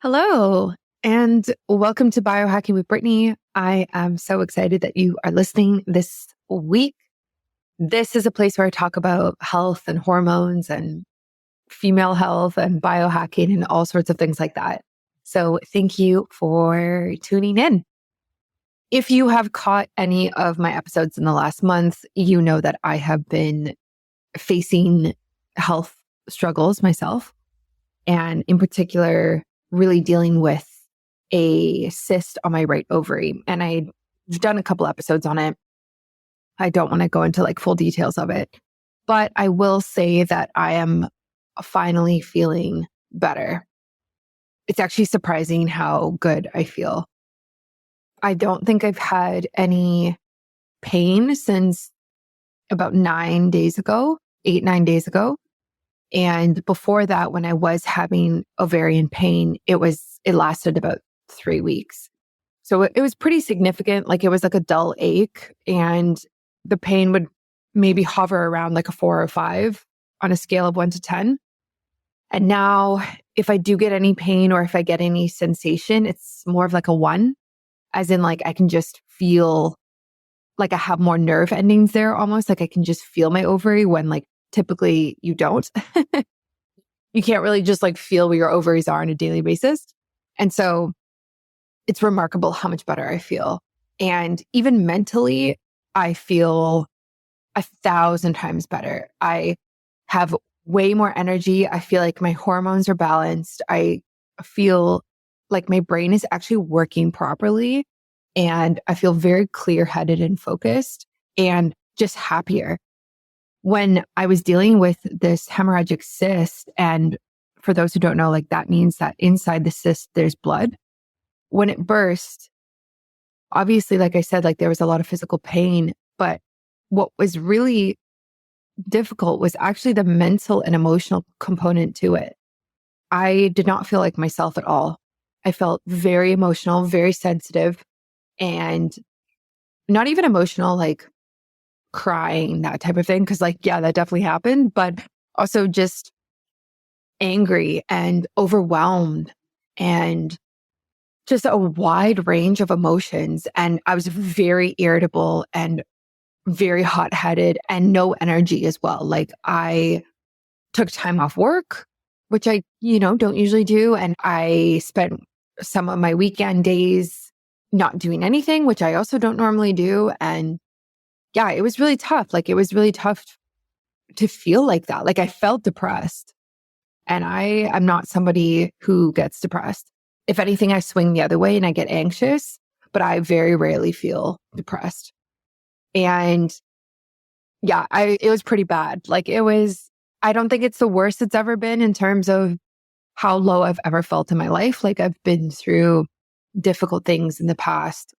Hello, and welcome to Biohacking with Brittany. I am so excited that you are listening this week. This is a place where I talk about health and hormones and female health and biohacking and all sorts of things like that. So thank you for tuning in. If you have caught any of my episodes in the last month, you know that I have been facing health struggles myself, and in particular, really dealing with a cyst on my right ovary. And I've done a couple episodes on it. I don't want to go into like full details of it, but I will say that I am finally feeling better. It's actually surprising how good I feel. I don't think I've had any pain since about 9 days ago, 8-9 days ago. And before that, when I was having ovarian pain, it lasted about 3 weeks. So it was pretty significant. Like it was like a dull ache, and the pain would maybe hover around like a 4 or 5 on a scale of 1 to 10. And now if I do get any pain or if I get any sensation, it's more of like a 1, as in like I can just feel like I have more nerve endings there almost. Like I can just feel my ovary when like typically you don't. You can't really just like feel where your ovaries are on a daily basis. And so it's remarkable how much better I feel. And even mentally, I feel 1,000 times better. I have way more energy. I feel like my hormones are balanced. I feel like my brain is actually working properly. And I feel very clear-headed and focused and just happier. When I was dealing with this hemorrhagic cyst, and for those who don't know, like that means that inside the cyst, there's blood. When it burst, obviously, like I said, like there was a lot of physical pain, but what was really difficult was actually the mental and emotional component to it. I did not feel like myself at all. I felt very emotional, very sensitive, and not even emotional, like crying, that type of thing. Cause like, yeah, that definitely happened, but also just angry and overwhelmed and just a wide range of emotions. And I was very irritable and very hot-headed and no energy as well. Like I took time off work, which I, don't usually do. And I spent some of my weekend days not doing anything, which I also don't normally do. And yeah, it was really tough. Like it was really tough to feel like that. Like I felt depressed, and I'm not somebody who gets depressed. If anything, I swing the other way and I get anxious, but I very rarely feel depressed. And yeah, it was pretty bad. Like I don't think it's the worst it's ever been in terms of how low I've ever felt in my life. Like I've been through difficult things in the past,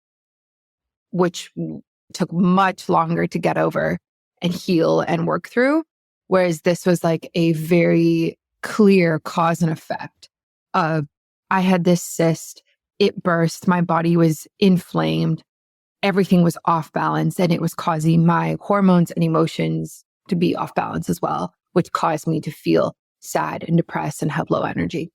which took much longer to get over and heal and work through. Whereas this was like a very clear cause and effect of I had this cyst, it burst, my body was inflamed, everything was off balance, and it was causing my hormones and emotions to be off balance as well, which caused me to feel sad and depressed and have low energy.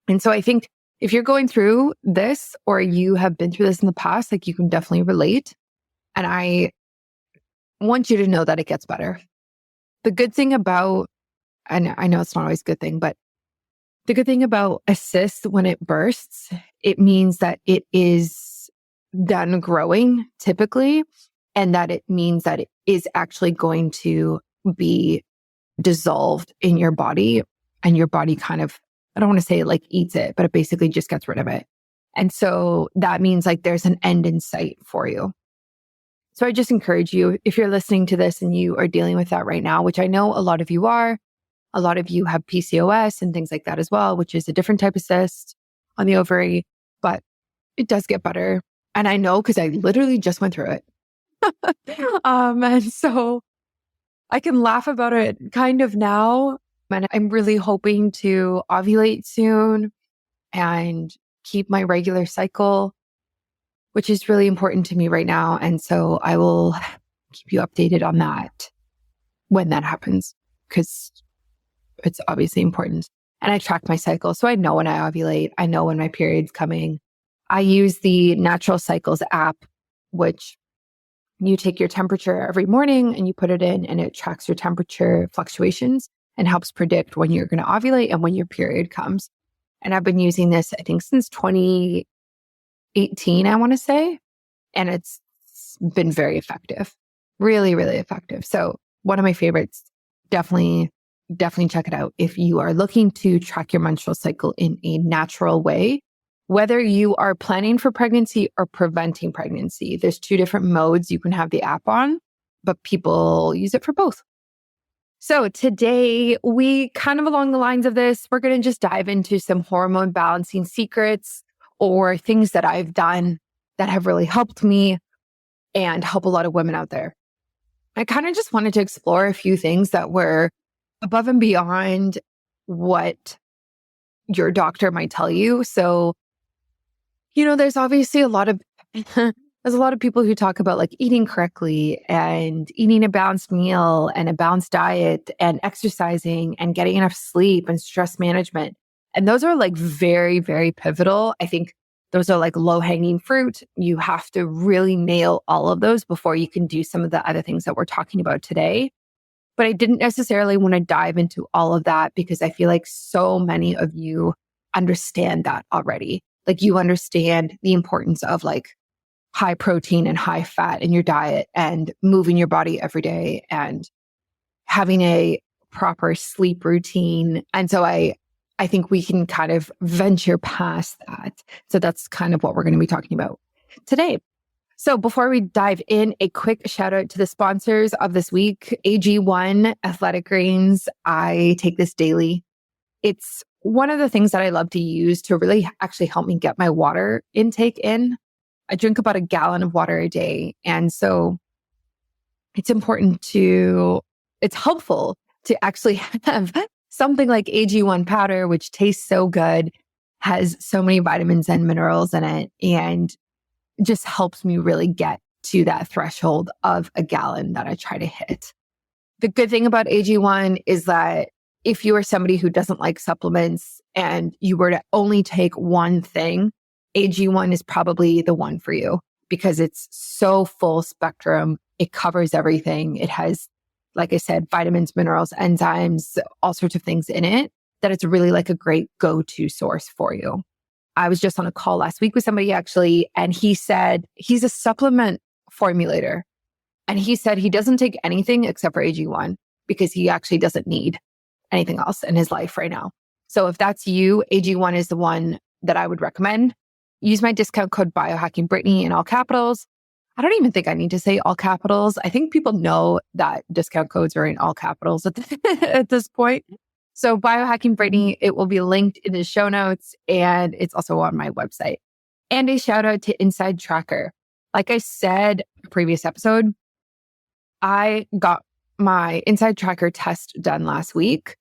And so I think if you're going through this or you have been through this in the past, like you can definitely relate. And I want you to know that it gets better. The good thing about, and I know it's not always a good thing, but the good thing about a cyst when it bursts, it means that it is done growing typically, and that it means that it is actually going to be dissolved in your body, and your body kind of, I don't want to say it like eats it, but it basically just gets rid of it. And so that means like there's an end in sight for you. So I just encourage you, if you're listening to this and you are dealing with that right now, which I know a lot of you are, a lot of you have PCOS and things like that as well, which is a different type of cyst on the ovary, but it does get better. And I know because I literally just went through it. And so I can laugh about it kind of now. And I'm really hoping to ovulate soon and keep my regular cycle, which is really important to me right now. And so I will keep you updated on that when that happens, because it's obviously important. and I track my cycle. So I know when I ovulate, I know when my period's coming. I use the Natural Cycles app, which you take your temperature every morning and you put it in, and it tracks your temperature fluctuations and helps predict when you're going to ovulate and when your period comes. And I've been using this, I think, since 2018, I want to say, and it's been very effective, really, really effective. So one of my favorites, definitely check it out. If you are looking to track your menstrual cycle in a natural way, whether you are planning for pregnancy or preventing pregnancy, there's two different modes you can have the app on, but people use it for both. So today, we kind of along the lines of this, we're going to just dive into some hormone balancing secrets or things that I've done that have really helped me and help a lot of women out there. I kind of just wanted to explore a few things that were above and beyond what your doctor might tell you. So, there's obviously a lot of there's a lot of people who talk about like eating correctly and eating a balanced meal and a balanced diet and exercising and getting enough sleep and stress management. And those are like very, very pivotal. I think those are like low-hanging fruit. You have to really nail all of those before you can do some of the other things that we're talking about today. But I didn't necessarily want to dive into all of that because I feel like so many of you understand that already. Like you understand the importance of like high protein and high fat in your diet and moving your body every day and having a proper sleep routine. And so I think we can kind of venture past that. So that's kind of what we're going to be talking about today. So before we dive in, a quick shout out to the sponsors of this week, AG1 Athletic Greens. I take this daily. It's one of the things that I love to use to really actually help me get my water intake in. I drink about a gallon of water a day. And so it's helpful to actually have something like AG1 powder, which tastes so good, has so many vitamins and minerals in it, and just helps me really get to that threshold of a gallon that I try to hit. The good thing about AG1 is that if you are somebody who doesn't like supplements and you were to only take one thing, AG1 is probably the one for you because it's so full spectrum. It covers everything. It has, like I said, vitamins, minerals, enzymes, all sorts of things in it that it's really like a great go-to source for you. I was just on a call last week with somebody actually, and he said he's a supplement formulator. And he said he doesn't take anything except for AG1 because he actually doesn't need anything else in his life right now. So if that's you, AG1 is the one that I would recommend. Use my discount code biohackingbrittany in all capitals. I don't even think I need to say all capitals. I think people know that discount codes are in all capitals at this point. So Biohacking Brittany, it will be linked in the show notes and it's also on my website. And a shout out to Inside Tracker. Like I said in a previous episode, I got my Inside Tracker test done last week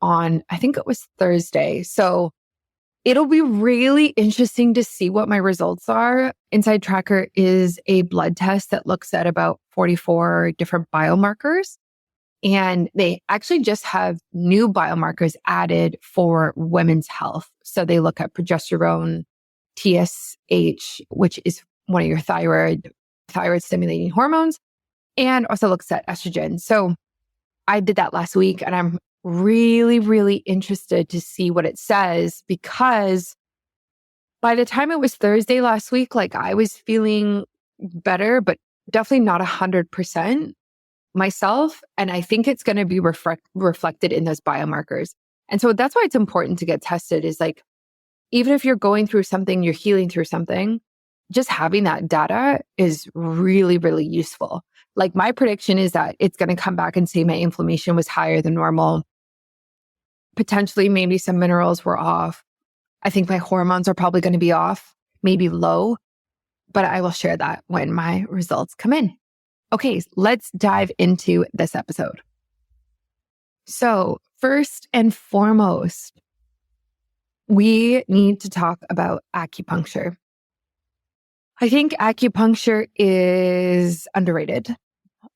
on, I think it was Thursday. So it'll be really interesting to see what my results are. Inside Tracker is a blood test that looks at about 44 different biomarkers. And they actually just have new biomarkers added for women's health. So they look at progesterone, TSH, which is one of your thyroid stimulating hormones, and also looks at estrogen. So I did that last week and I'm really, really interested to see what it says because by the time it was Thursday last week, like I was feeling better, but definitely not 100% myself. And I think it's going to be reflected in those biomarkers. And so that's why it's important to get tested is like, even if you're going through something, you're healing through something, just having that data is really, really useful. Like my prediction is that it's going to come back and say my inflammation was higher than normal. Potentially, maybe some minerals were off. I think my hormones are probably going to be off, maybe low, but I will share that when my results come in. Okay, let's dive into this episode. So first and foremost, we need to talk about acupuncture. I think acupuncture is underrated.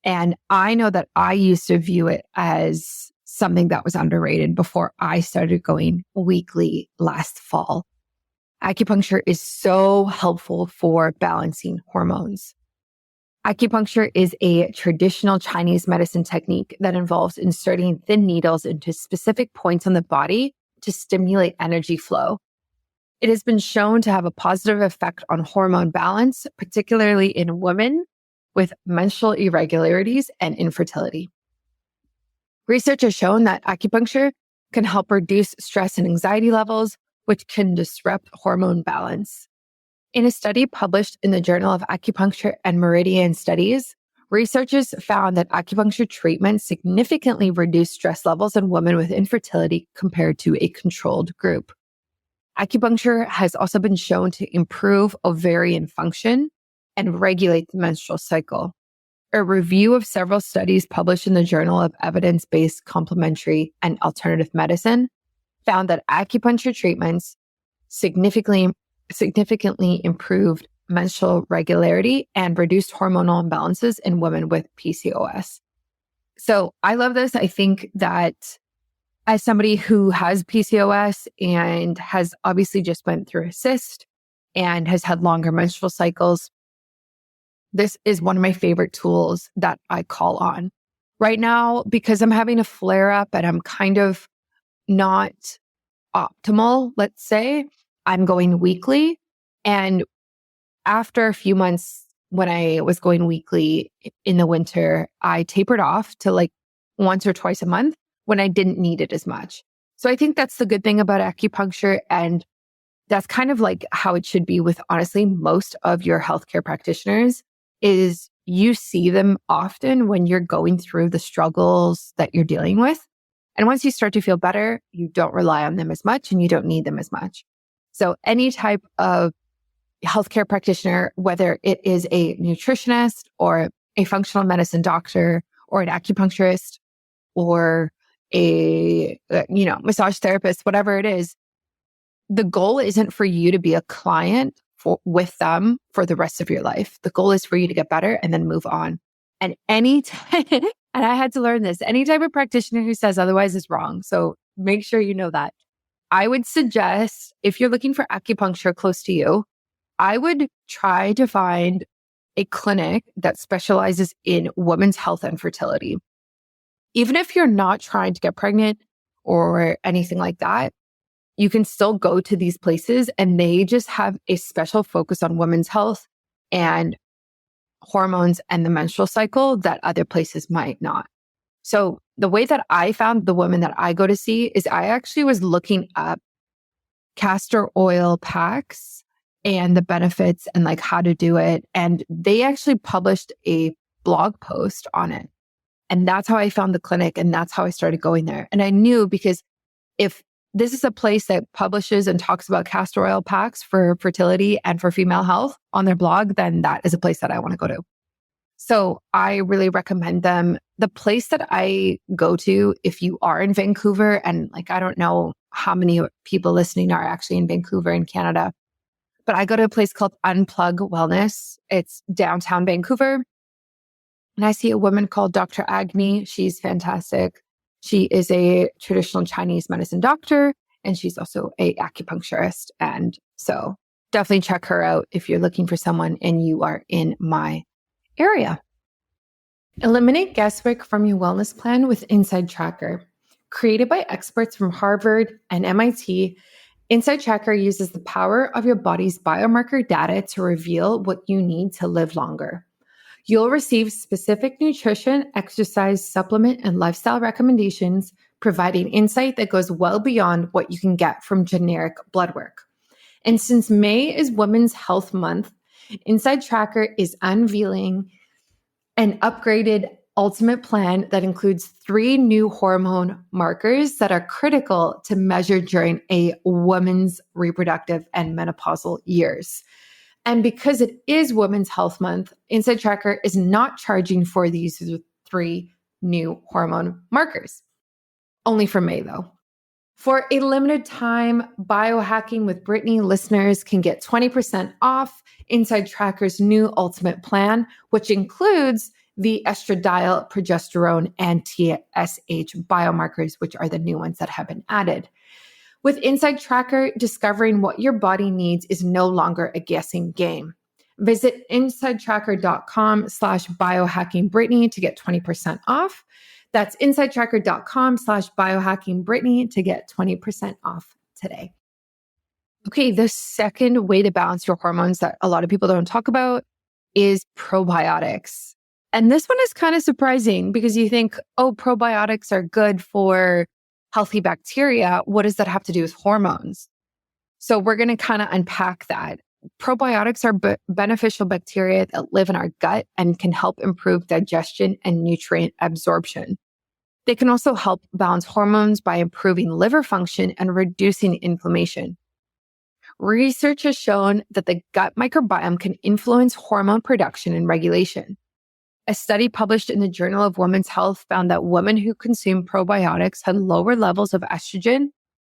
And I know that I used to view it as something that was underrated before I started going weekly last fall. Acupuncture is so helpful for balancing hormones. Acupuncture is a traditional Chinese medicine technique that involves inserting thin needles into specific points on the body to stimulate energy flow. It has been shown to have a positive effect on hormone balance, particularly in women with menstrual irregularities and infertility. Research has shown that acupuncture can help reduce stress and anxiety levels, which can disrupt hormone balance. In a study published in the Journal of Acupuncture and Meridian Studies, researchers found that acupuncture treatment significantly reduced stress levels in women with infertility compared to a controlled group. Acupuncture has also been shown to improve ovarian function and regulate the menstrual cycle. A review of several studies published in the Journal of Evidence-Based Complementary and Alternative Medicine found that acupuncture treatments significantly improved menstrual regularity and reduced hormonal imbalances in women with PCOS. So I love this. I think that as somebody who has PCOS and has obviously just went through a cyst and has had longer menstrual cycles, this is one of my favorite tools that I call on. Right now, because I'm having a flare up and I'm kind of not optimal, let's say, I'm going weekly. And after a few months, when I was going weekly in the winter, I tapered off to like once or twice a month when I didn't need it as much. So I think that's the good thing about acupuncture. And that's kind of like how it should be with honestly most of your healthcare practitioners is you see them often when you're going through the struggles that you're dealing with. And once you start to feel better, you don't rely on them as much and you don't need them as much. So any type of healthcare practitioner, whether it is a nutritionist or a functional medicine doctor or an acupuncturist or a massage therapist, whatever it is, the goal isn't for you to be a client with them for the rest of your life. The goal is for you to get better and then move on. And and I had to learn this, any type of practitioner who says otherwise is wrong. So make sure you know that. I would suggest if you're looking for acupuncture close to you, I would try to find a clinic that specializes in women's health and fertility. Even if you're not trying to get pregnant or anything like that, you can still go to these places and they just have a special focus on women's health and hormones and the menstrual cycle that other places might not. So the way that I found the women that I go to see is I actually was looking up castor oil packs and the benefits and like how to do it. And they actually published a blog post on it. And that's how I found the clinic. And that's how I started going there. And I knew because if this is a place that publishes and talks about castor oil packs for fertility and for female health on their blog, then that is a place that I want to go to. So I really recommend them. The place that I go to, if you are in Vancouver, and like, I don't know how many people listening are actually in Vancouver in Canada, but I go to a place called Unplug Wellness. It's downtown Vancouver. And I see a woman called Dr. Agni. She's fantastic. She is a traditional Chinese medicine doctor, and she's also an acupuncturist. And so definitely check her out if you're looking for someone and you are in my area. Eliminate guesswork from your wellness plan with Inside Tracker. Created by experts from Harvard and MIT, Inside Tracker uses the power of your body's biomarker data to reveal what you need to live longer. You'll receive specific nutrition, exercise, supplement, and lifestyle recommendations, providing insight that goes well beyond what you can get from generic blood work. And since May is Women's Health Month, Inside Tracker is unveiling an upgraded ultimate plan that includes 3 new hormone markers that are critical to measure during a woman's reproductive and menopausal years. And because it is Women's Health Month, Inside Tracker is not charging for these 3 new hormone markers. Only for May, though. For a limited time, Biohacking with Brittany listeners can get 20% off Inside Tracker's new ultimate plan, which includes the estradiol, progesterone, and TSH biomarkers, which are the new ones that have been added. With Inside Tracker, discovering what your body needs is no longer a guessing game. Visit insidetracker.com/biohackingbritney to get 20% off. That's insidetracker.com/biohackingbritney to get 20% off today. Okay, the second way to balance your hormones that a lot of people don't talk about is probiotics. And this one is kind of surprising because you think, oh, probiotics are good for healthy bacteria. What does that have to do with hormones? So we're going to kind of unpack that. Probiotics are beneficial bacteria that live in our gut and can help improve digestion and nutrient absorption. They can also help balance hormones by improving liver function and reducing inflammation. Research has shown that the gut microbiome can influence hormone production and regulation. A study published in the Journal of Women's Health found that women who consumed probiotics had lower levels of estrogen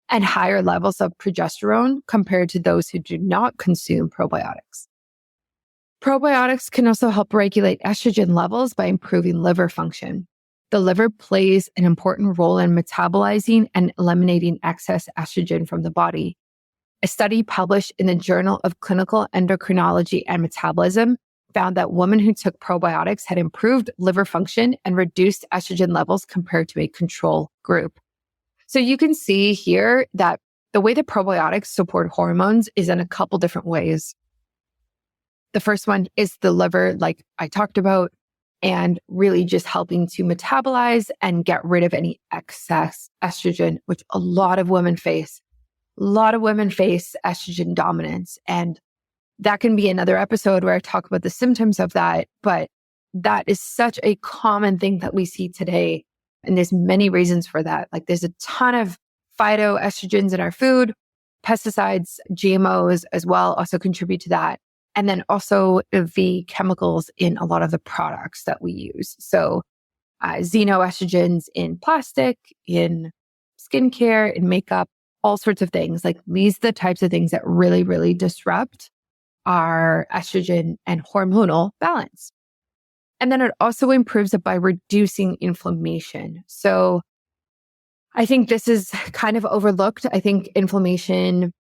and higher levels of progesterone compared to those who do not consume probiotics. Probiotics can also help regulate estrogen levels by improving liver function. The liver plays an important role in metabolizing and eliminating excess estrogen from the body. A study published in the Journal of Clinical Endocrinology and Metabolism found that women who took probiotics had improved liver function and reduced estrogen levels compared to a control group. So you can see here that the way that probiotics support hormones is in a couple different ways. The first one is the liver, like I talked about, and really just helping to metabolize and get rid of any excess estrogen, which a lot of women face. A lot of women face estrogen dominance, and that can be another episode where I talk about the symptoms of that, but that is such a common thing that we see today. And there's many reasons for that. Like there's a ton of phytoestrogens in our food, pesticides, GMOs as well also contribute to that. And then also the chemicals in a lot of the products that we use. So xenoestrogens in plastic, in skincare, in makeup, all sorts of things. Like these are the types of things that really, really disrupt our estrogen and hormonal balance. And then it also improves it by reducing inflammation. So I think this is kind of overlooked. I think inflammation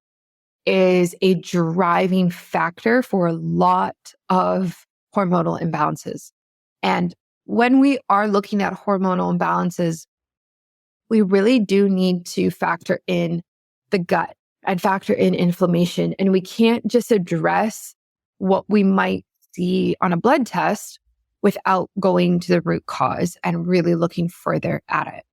is a driving factor for a lot of hormonal imbalances. And when we are looking at hormonal imbalances, we really do need to factor in the gut and factor in inflammation. And we can't just address what we might see on a blood test without going to the root cause and really looking further at it.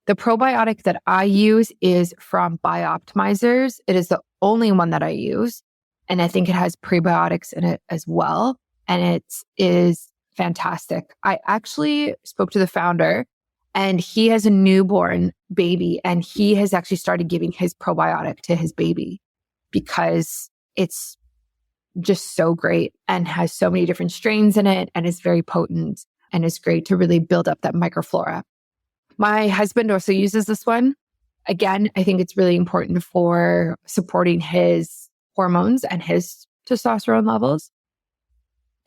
The probiotic that I use is from Bioptimizers. It is the only one that I use. And I think it has prebiotics in it as well. And it is fantastic. I actually spoke to the founder and he has a newborn baby and he has actually started giving his probiotic to his baby because it's just so great and has so many different strains in it and is very potent and is great to really build up that microflora. My husband also uses this one. Again, I think it's really important for supporting his hormones and his testosterone levels.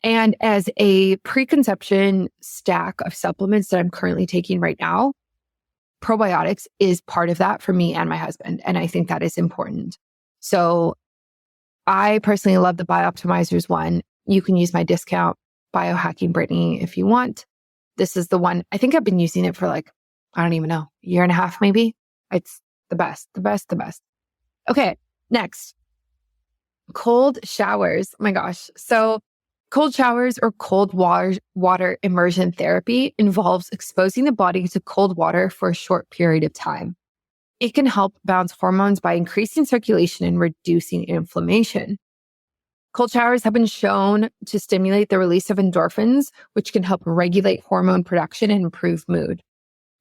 And as a preconception stack of supplements that I'm currently taking right now, probiotics is part of that for me and my husband. And I think that is important. So I personally love the Bioptimizers one. You can use my discount Biohacking Brittany if you want. This is the one. I think I've been using it for I don't even know, a year and a half maybe. It's the best. Okay, next. Cold showers. Oh my gosh. So cold showers or cold water immersion therapy involves exposing the body to cold water for a short period of time. It can help balance hormones by increasing circulation and reducing inflammation. Cold showers have been shown to stimulate the release of endorphins, which can help regulate hormone production and improve mood.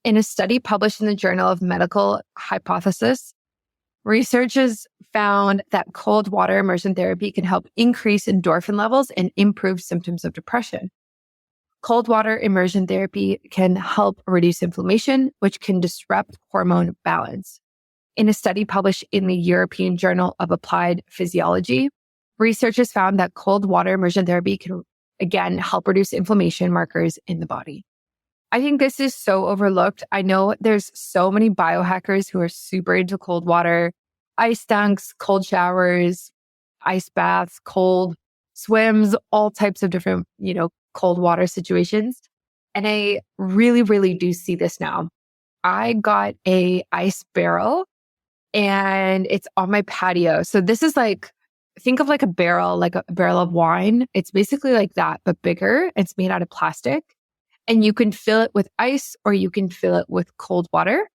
In a study published in the Journal of Medical Hypothesis, researchers found that cold water immersion therapy can help increase endorphin levels and improve symptoms of depression. Cold water immersion therapy can help reduce inflammation, which can disrupt hormone balance. In a study published in the European Journal of Applied Physiology, researchers found that cold water immersion therapy can again, help reduce inflammation markers in the body. I think this is so overlooked. I know there's so many biohackers who are super into cold water, ice dunks, cold showers, ice baths, cold swims, all types of different, cold water situations. And I really, really do see this now. I got a ice barrel and it's on my patio. So this is think of like a barrel of wine. It's basically like that, but bigger. It's made out of plastic and you can fill it with ice or you can fill it with cold water.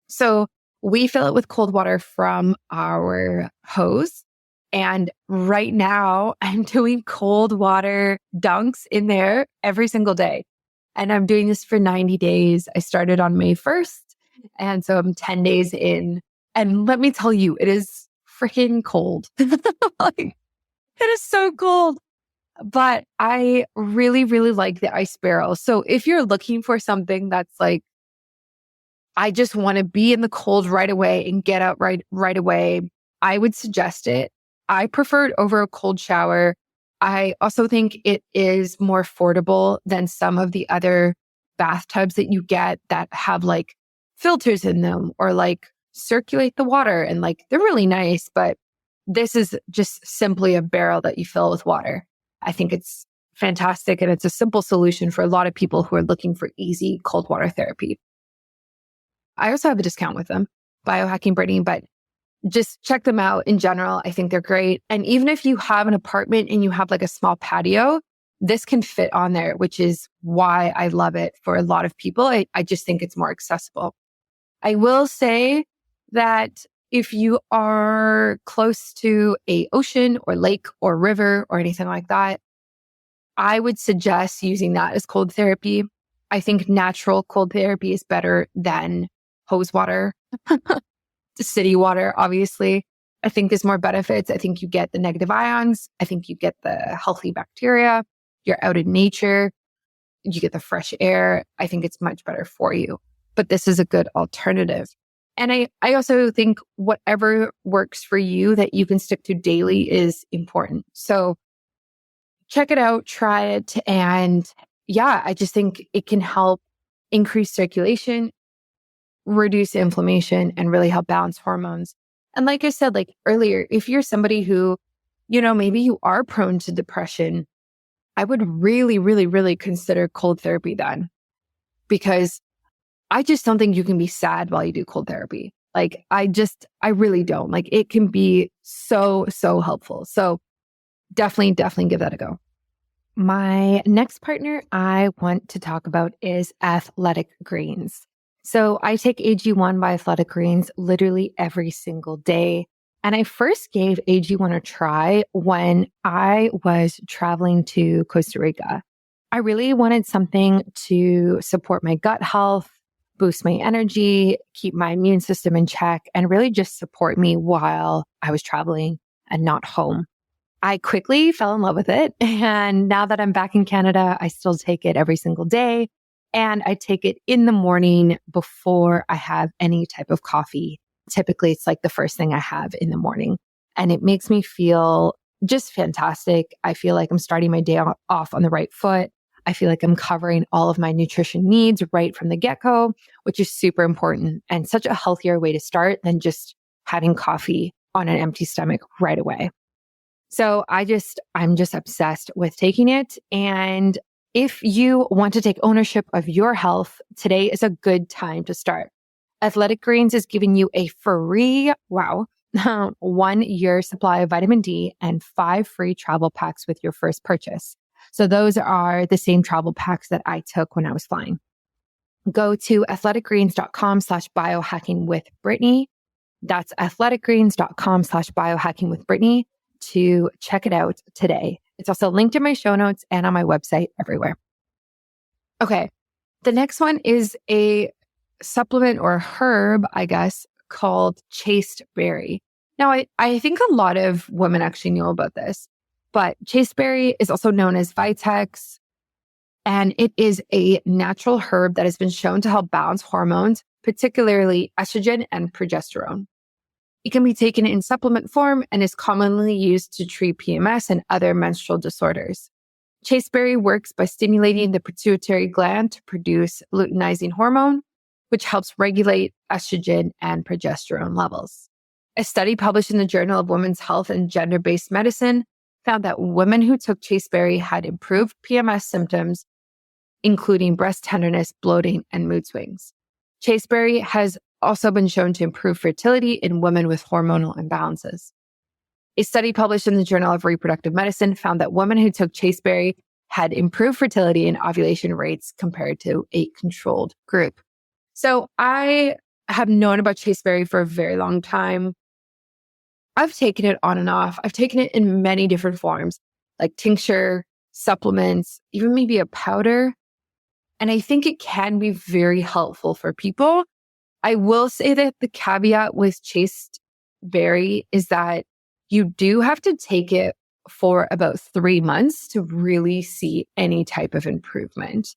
So we fill it with cold water from our hose. And right now I'm doing cold water dunks in there every single day. And I'm doing this for 90 days. I started on May 1st. And so I'm 10 days in. And let me tell you, it is freaking cold. It is so cold. But I really, really like the ice barrel. So if you're looking for something that's I just want to be in the cold right away and get out right away, I would suggest it. I prefer it over a cold shower. I also think it is more affordable than some of the other bathtubs that you get that have filters in them or circulate the water and they're really nice, but this is just simply a barrel that you fill with water. I think it's fantastic and it's a simple solution for a lot of people who are looking for easy cold water therapy. I also have a discount with them, Biohacking Brittany, but just check them out in general. I think they're great. And even if you have an apartment and you have a small patio, this can fit on there, which is why I love it for a lot of people. I just think it's more accessible. I will say that if you are close to a ocean or lake or river or anything like that, I would suggest using that as cold therapy. I think natural cold therapy is better than hose water. City water, obviously. I think there's more benefits. I think you get the negative ions. I think you get the healthy bacteria. You're out in nature. You get the fresh air. I think it's much better for you. But this is a good alternative. And I also think whatever works for you that you can stick to daily is important. So check it out, try it. And yeah, I just think it can help increase circulation, reduce inflammation, and really help balance hormones. And like I said, earlier, if you're somebody who, maybe you are prone to depression, I would really, really, really consider cold therapy then. Because I just don't think you can be sad while you do cold therapy. I really don't. It can be so, so helpful. So definitely give that a go. My next partner I want to talk about is Athletic Greens. So I take AG1 by Athletic Greens literally every single day. And I first gave AG1 a try when I was traveling to Costa Rica. I really wanted something to support my gut health, boost my energy, keep my immune system in check, and really just support me while I was traveling and not home. I quickly fell in love with it. And now that I'm back in Canada, I still take it every single day. And I take it in the morning before I have any type of coffee. Typically, it's the first thing I have in the morning. And it makes me feel just fantastic. I feel like I'm starting my day off on the right foot. I feel like I'm covering all of my nutrition needs right from the get-go, which is super important and such a healthier way to start than just having coffee on an empty stomach right away. So I'm just obsessed with taking it. And if you want to take ownership of your health, today is a good time to start. Athletic Greens is giving you a free, 1-year supply of vitamin D and 5 free travel packs with your first purchase. So those are the same travel packs that I took when I was flying. Go to athleticgreens.com/biohackingwithbrittany. That's athleticgreens.com/biohackingwithbrittany to check it out today. It's also linked in my show notes and on my website everywhere. Okay. The next one is a supplement or herb, I guess, called Chasteberry. Now, I think a lot of women actually know about this, but Chasteberry is also known as Vitex, and it is a natural herb that has been shown to help balance hormones, particularly estrogen and progesterone. It can be taken in supplement form and is commonly used to treat PMS and other menstrual disorders. Chasteberry works by stimulating the pituitary gland to produce luteinizing hormone, which helps regulate estrogen and progesterone levels. A study published in the Journal of Women's Health and Gender-Based Medicine found that women who took chasteberry had improved PMS symptoms, including breast tenderness, bloating, and mood swings. Chasteberry has also been shown to improve fertility in women with hormonal imbalances. A study published in the Journal of Reproductive Medicine found that women who took chasteberry had improved fertility and ovulation rates compared to a controlled group. So I have known about chasteberry for a very long time. I've taken it on and off. I've taken it in many different forms, like tincture, supplements, even maybe a powder. And I think it can be very helpful for people. I will say that the caveat with chasteberry is that you do have to take it for about 3 months to really see any type of improvement.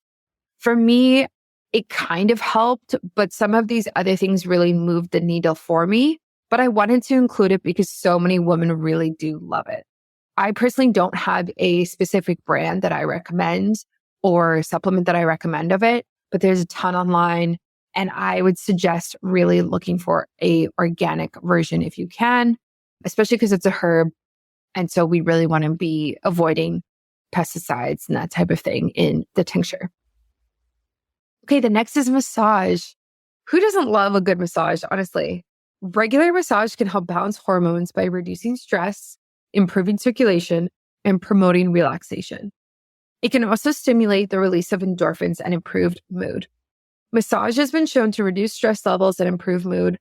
For me, it kind of helped, but some of these other things really moved the needle for me. But I wanted to include it because so many women really do love it. I personally don't have a specific brand that I recommend or supplement that I recommend of it, but there's a ton online. And I would suggest really looking for a organic version if you can, especially because it's a herb. And so we really want to be avoiding pesticides and that type of thing in the tincture. Okay, the next is massage. Who doesn't love a good massage, honestly? Regular massage can help balance hormones by reducing stress, improving circulation, and promoting relaxation. It can also stimulate the release of endorphins and improved mood. Massage has been shown to reduce stress levels and improve mood.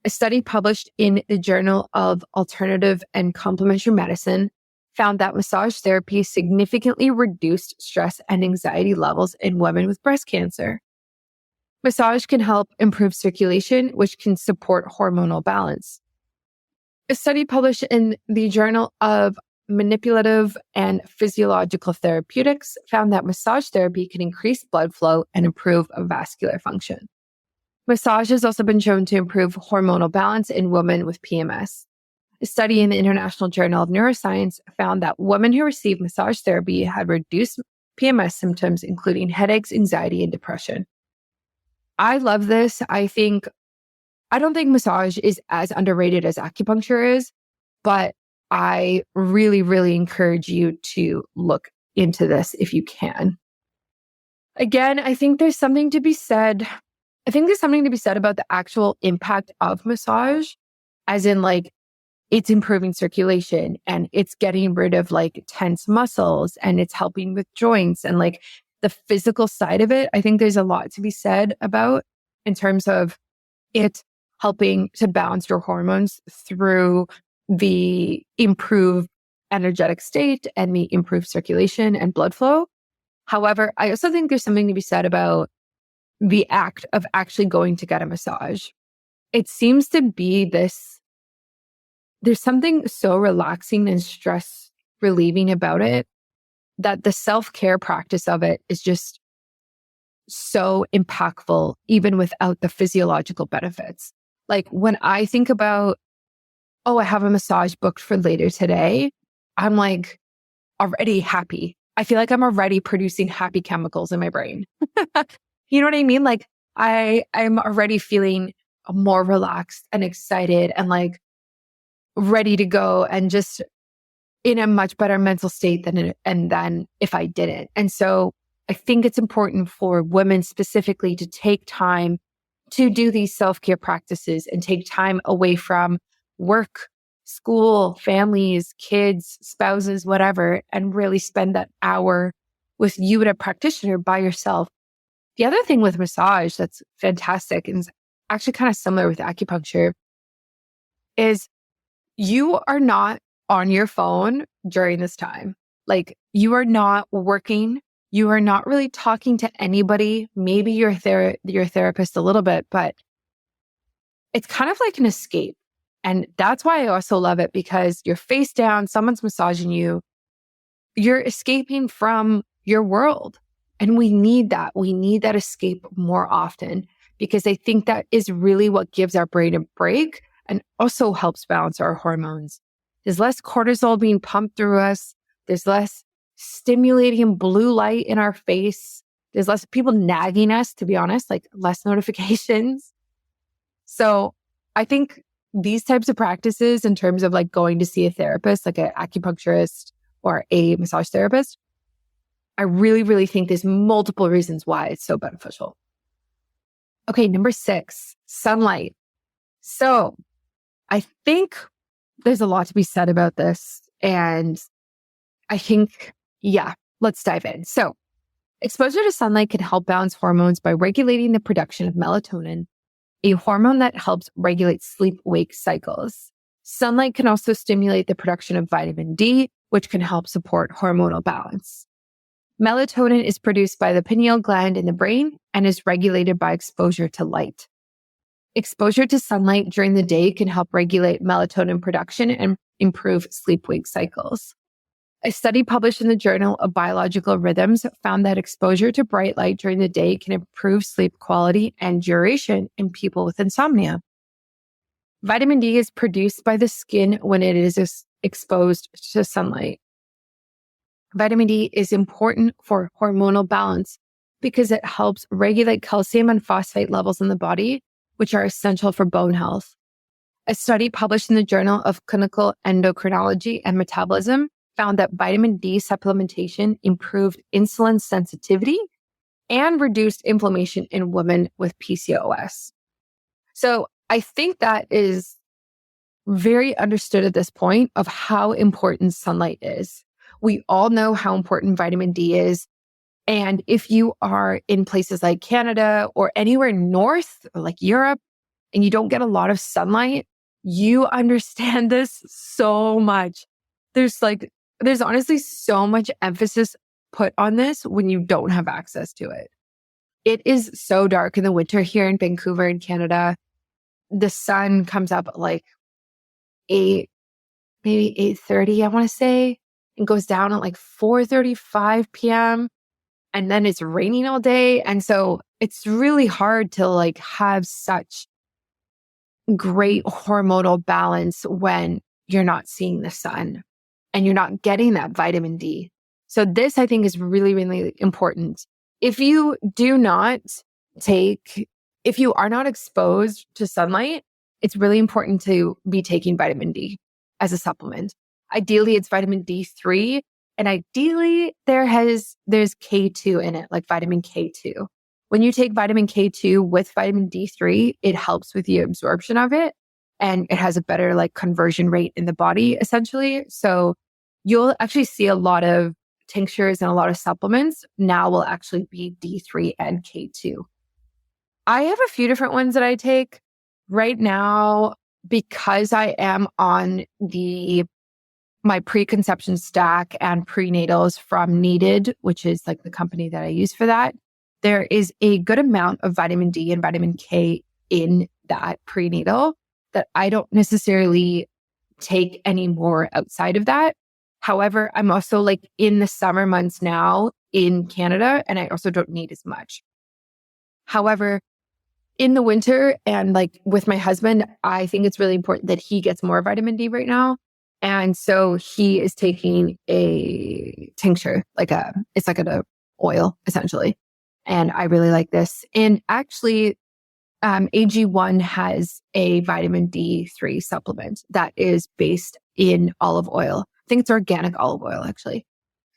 A study published in the Journal of Alternative and Complementary Medicine found that massage therapy significantly reduced stress and anxiety levels in women with breast cancer. Massage can help improve circulation, which can support hormonal balance. A study published in the Journal of Manipulative and Physiological Therapeutics found that massage therapy can increase blood flow and improve vascular function. Massage has also been shown to improve hormonal balance in women with PMS. A study in the International Journal of Neuroscience found that women who received massage therapy had reduced PMS symptoms, including headaches, anxiety, and depression. I love this. I don't think massage is as underrated as acupuncture is, but I really, really encourage you to look into this if you can. Again, I think there's something to be said. About the actual impact of massage, as in like it's improving circulation and it's getting rid of like tense muscles and it's helping with joints and like the physical side of it. I think there's a lot to be said about in terms of it helping to balance your hormones through the improved energetic state and the improved circulation and blood flow. However, I also think there's something to be said about the act of actually going to get a massage. It seems to be there's something so relaxing and stress relieving about it that the self-care practice of it is just so impactful, even without the physiological benefits. Like when I think about, I have a massage booked for later today, I'm like already happy. I feel like I'm already producing happy chemicals in my brain. You know what I mean? Like I'm already feeling more relaxed and excited and like ready to go and just in a much better mental state than if I didn't. And so I think it's important for women specifically to take time to do these self-care practices and take time away from work, school, families, kids, spouses, whatever, and really spend that hour with you and a practitioner by yourself. The other thing with massage that's fantastic and is actually kind of similar with acupuncture is you are not on your phone during this time. Like you are not working. You are not really talking to anybody. Maybe your therapist a little bit, but it's kind of like an escape. And that's why I also love it, because you're face down, someone's massaging you. You're escaping from your world. And we need that. We need that escape more often, because I think that is really what gives our brain a break and also helps balance our hormones. There's less cortisol being pumped through us. There's less stimulating blue light in our face. There's less people nagging us, to be honest, like less notifications. So I think these types of practices in terms of like going to see a therapist, like an acupuncturist or a massage therapist, I really, really think there's multiple reasons why it's so beneficial. Okay, number 6, sunlight. So I think there's a lot to be said about this. And I think, let's dive in. So exposure to sunlight can help balance hormones by regulating the production of melatonin, a hormone that helps regulate sleep-wake cycles. Sunlight can also stimulate the production of vitamin D, which can help support hormonal balance. Melatonin is produced by the pineal gland in the brain and is regulated by exposure to light. Exposure to sunlight during the day can help regulate melatonin production and improve sleep-wake cycles. A study published in the Journal of Biological Rhythms found that exposure to bright light during the day can improve sleep quality and duration in people with insomnia. Vitamin D is produced by the skin when it is exposed to sunlight. Vitamin D is important for hormonal balance because it helps regulate calcium and phosphate levels in the body, which are essential for bone health. A study published in the Journal of Clinical Endocrinology and Metabolism found that vitamin D supplementation improved insulin sensitivity and reduced inflammation in women with PCOS. So I think that is very understood at this point of how important sunlight is. We all know how important vitamin D is. And if you are in places like Canada or anywhere north, or like Europe, and you don't get a lot of sunlight, you understand this so much. There's honestly so much emphasis put on this when you don't have access to it. It is so dark in the winter here in Vancouver in Canada. The sun comes up at like 8, maybe 8:30, I want to say, and goes down at like 4:35 p.m. And then it's raining all day. And so it's really hard to like have such great hormonal balance when you're not seeing the sun and you're not getting that vitamin D. So this, I think, is really, really important. If you are not exposed to sunlight, it's really important to be taking vitamin D as a supplement. Ideally, it's vitamin D3. And ideally, there's K2 in it, like vitamin K2. When you take vitamin K2 with vitamin D3, it helps with the absorption of it. And it has a better like conversion rate in the body, essentially. So you'll actually see a lot of tinctures and a lot of supplements now will actually be D3 and K2. I have a few different ones that I take right now because I am on my preconception stack and prenatals from Needed, which is like the company that I use for that. There is a good amount of vitamin D and vitamin K in that prenatal that I don't necessarily take anymore outside of that. However, I'm also like in the summer months now in Canada, and I also don't need as much. However, in the winter and like with my husband, I think it's really important that he gets more vitamin D right now. And so he is taking a tincture, it's like an oil essentially. And I really like this. And actually, AG1 has a vitamin D3 supplement that is based in olive oil. I think it's organic olive oil, actually.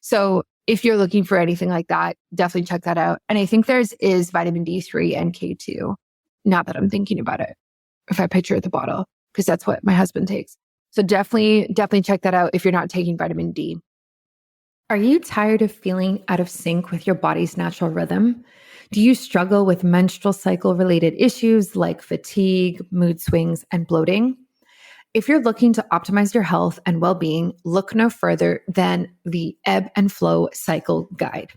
So if you're looking for anything like that, definitely check that out. And I think theirs is vitamin D3 and K2. Now that I'm thinking about it, if I picture the bottle, because that's what my husband takes. So definitely check that out if you're not taking vitamin D. Are you tired of feeling out of sync with your body's natural rhythm? Do you struggle with menstrual cycle related issues like fatigue, mood swings, and bloating? If you're looking to optimize your health and well-being, look no further than the Ebb and Flow Cycle Guide.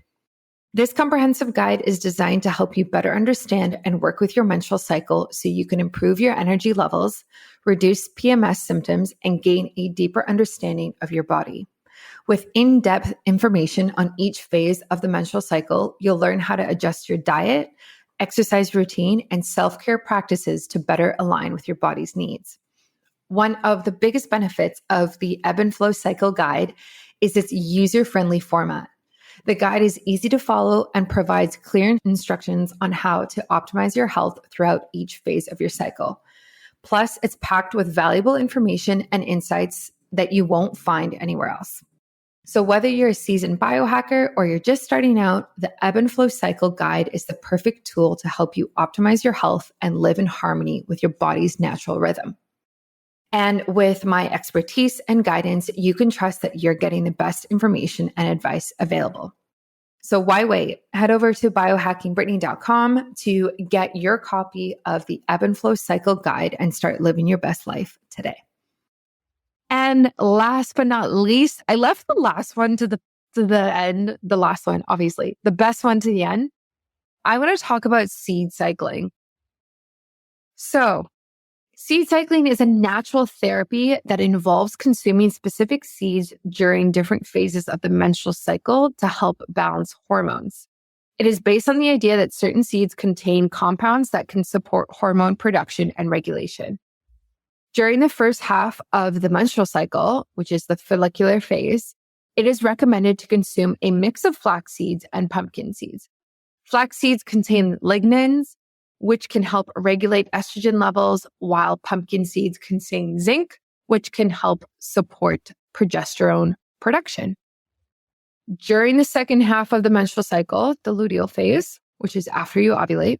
This comprehensive guide is designed to help you better understand and work with your menstrual cycle so you can improve your energy levels, reduce PMS symptoms, and gain a deeper understanding of your body. With in-depth information on each phase of the menstrual cycle, you'll learn how to adjust your diet, exercise routine, and self-care practices to better align with your body's needs. One of the biggest benefits of the Ebb and Flow Cycle Guide is its user-friendly format. The guide is easy to follow and provides clear instructions on how to optimize your health throughout each phase of your cycle. Plus, it's packed with valuable information and insights that you won't find anywhere else. So whether you're a seasoned biohacker or you're just starting out, the Ebb and Flow Cycle Guide is the perfect tool to help you optimize your health and live in harmony with your body's natural rhythm. And with my expertise and guidance, you can trust that you're getting the best information and advice available. So why wait? Head over to biohackingbrittany.com to get your copy of the Ebb and Flow Cycle Guide and start living your best life today. And last but not least, I left the last one to the end, the last one, obviously, the best one to the end. I want to talk about seed cycling. So seed cycling is a natural therapy that involves consuming specific seeds during different phases of the menstrual cycle to help balance hormones. It is based on the idea that certain seeds contain compounds that can support hormone production and regulation. During the first half of the menstrual cycle, which is the follicular phase, it is recommended to consume a mix of flax seeds and pumpkin seeds. Flax seeds contain lignans, which can help regulate estrogen levels, while pumpkin seeds contain zinc, which can help support progesterone production. During the second half of the menstrual cycle, the luteal phase, which is after you ovulate,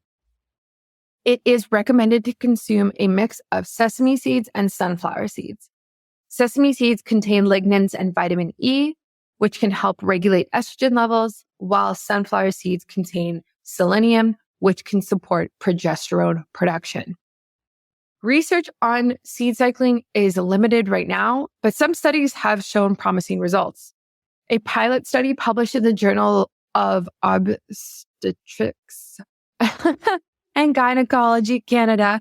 it is recommended to consume a mix of sesame seeds and sunflower seeds. Sesame seeds contain lignans and vitamin E, which can help regulate estrogen levels, while sunflower seeds contain selenium, which can support progesterone production. Research on seed cycling is limited right now, but some studies have shown promising results. A pilot study published in the Journal of Obstetrics and Gynecology Canada.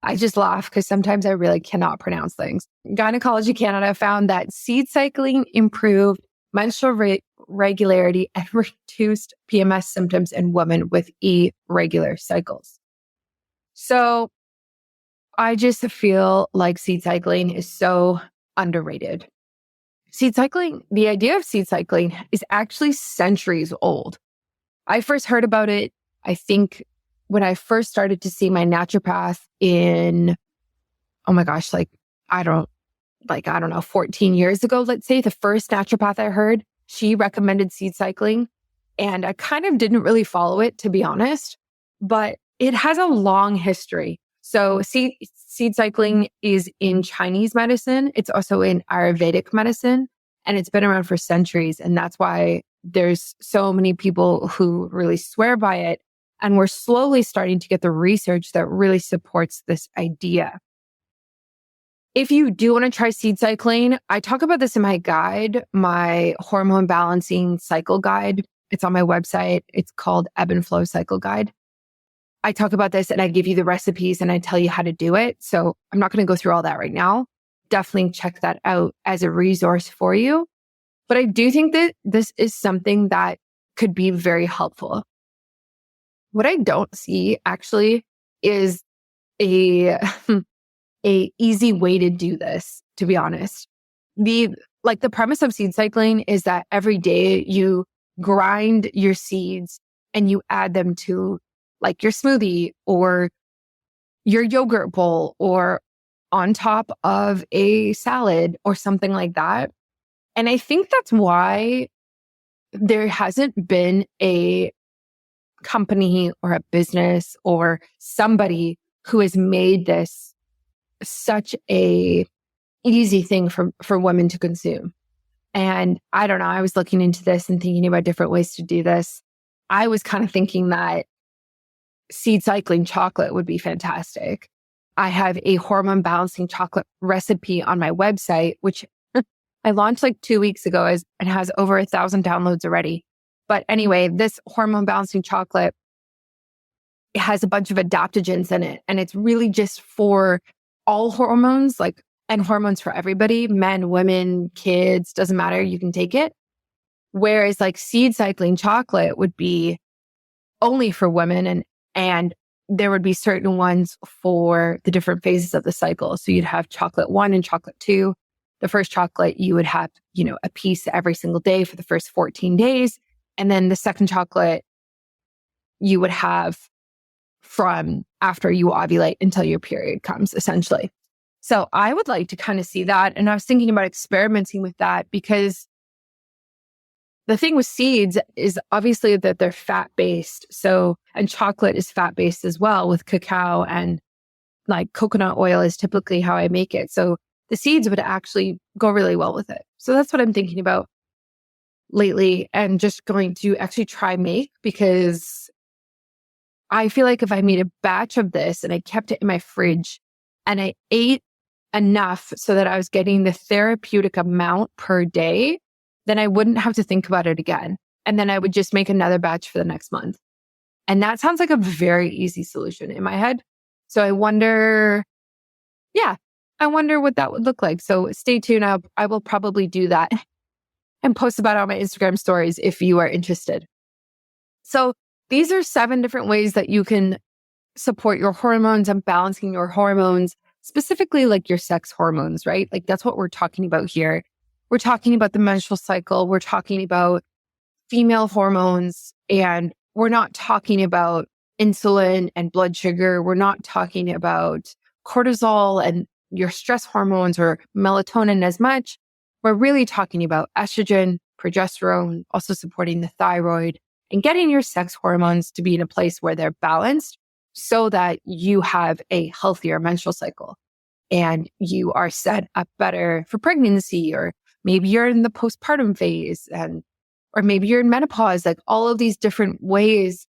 I just laugh because sometimes I really cannot pronounce things. Gynecology Canada found that seed cycling improved menstrual regularity and reduced PMS symptoms in women with irregular cycles. So I just feel like seed cycling is so underrated. Seed cycling, the idea of seed cycling is actually centuries old. I first heard about it, I think, when I first started to see my naturopath in, I don't know, 14 years ago, let's say. The first naturopath I heard, she recommended seed cycling, and I kind of didn't really follow it, to be honest, but it has a long history. So seed cycling is in Chinese medicine. It's also in Ayurvedic medicine, and it's been around for centuries. And that's why there's so many people who really swear by it. And we're slowly starting to get the research that really supports this idea. If you do want to try seed cycling, I talk about this in my guide, my hormone balancing cycle guide. It's on my website. It's called Ebb and Flow Cycle Guide. I talk about this and I give you the recipes and I tell you how to do it. So I'm not going to go through all that right now. Definitely check that out as a resource for you. But I do think that this is something that could be very helpful. What I don't see actually is a easy way to do this, to be honest. The premise of seed cycling is that every day you grind your seeds and you add them to like your smoothie or your yogurt bowl or on top of a salad or something like that. And I think that's why there hasn't been a company or a business or somebody who has made this such a easy thing for women to consume. And I don't know, I was looking into this and thinking about different ways to do this. I was kind of thinking that seed cycling chocolate would be fantastic. I have a hormone balancing chocolate recipe on my website, which I launched like 2 weeks ago and has over 1,000 downloads already. But anyway, this hormone balancing chocolate, it has a bunch of adaptogens in it. And it's really just for all hormones, and hormones for everybody, men, women, kids, doesn't matter. You can take it. Whereas seed cycling chocolate would be only for women and there would be certain ones for the different phases of the cycle. So you'd have chocolate 1 and chocolate 2. the first chocolate, you would have, a piece every single day for the first 14 days. And then the second chocolate you would have from after you ovulate until your period comes, essentially. So I would like to kind of see that. And I was thinking about experimenting with that because the thing with seeds is obviously that they're fat-based. So, and chocolate is fat-based as well with cacao, and like coconut oil is typically how I make it. So the seeds would actually go really well with it. So that's what I'm thinking about lately, and just going to actually try make, because I feel like if I made a batch of this and I kept it in my fridge and I ate enough so that I was getting the therapeutic amount per day, then I wouldn't have to think about it again. And then I would just make another batch for the next month. And that sounds like a very easy solution in my head. So I wonder what that would look like. So stay tuned. I will probably do that and post about it on my Instagram stories if you are interested. So these are 7 different ways that you can support your hormones and balancing your hormones, specifically like your sex hormones, right? Like that's what we're talking about here. We're talking about the menstrual cycle. We're talking about female hormones, and we're not talking about insulin and blood sugar. We're not talking about cortisol and your stress hormones or melatonin as much. We're really talking about estrogen, progesterone, also supporting the thyroid, and getting your sex hormones to be in a place where they're balanced so that you have a healthier menstrual cycle and you are set up better for pregnancy, or maybe you're in the postpartum phase, or maybe you're in menopause, like all of these different ways,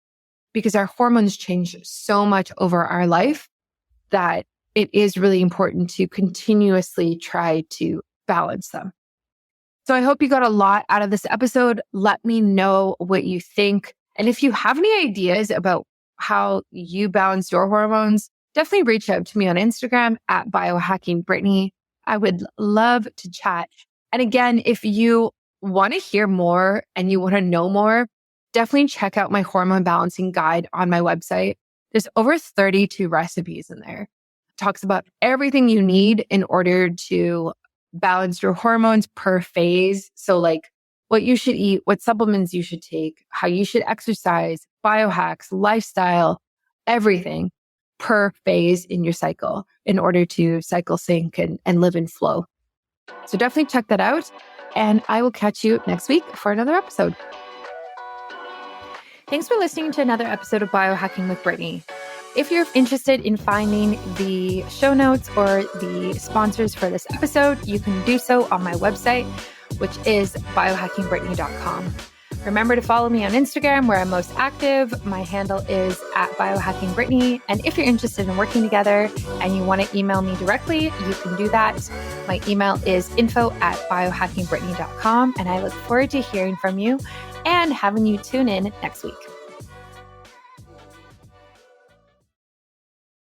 because our hormones change so much over our life that it is really important to continuously try to balance them. So I hope you got a lot out of this episode. Let me know what you think. And if you have any ideas about how you balance your hormones, definitely reach out to me on Instagram at biohackingbrittany. I would love to chat. And again, if you want to hear more and you want to know more, definitely check out my hormone balancing guide on my website. There's over 32 recipes in there. It talks about everything you need in order to balance your hormones per phase. So like what you should eat, what supplements you should take, how you should exercise, biohacks, lifestyle, everything per phase in your cycle in order to cycle sync and live in flow. So definitely check that out. And I will catch you next week for another episode. Thanks for listening to another episode of Biohacking with Brittany. If you're interested in finding the show notes or the sponsors for this episode, you can do so on my website, which is biohackingbrittany.com. Remember to follow me on Instagram, where I'm most active. My handle is @biohackingbrittany. And if you're interested in working together and you want to email me directly, you can do that. My email is info@biohackingbrittany.com. And I look forward to hearing from you and having you tune in next week.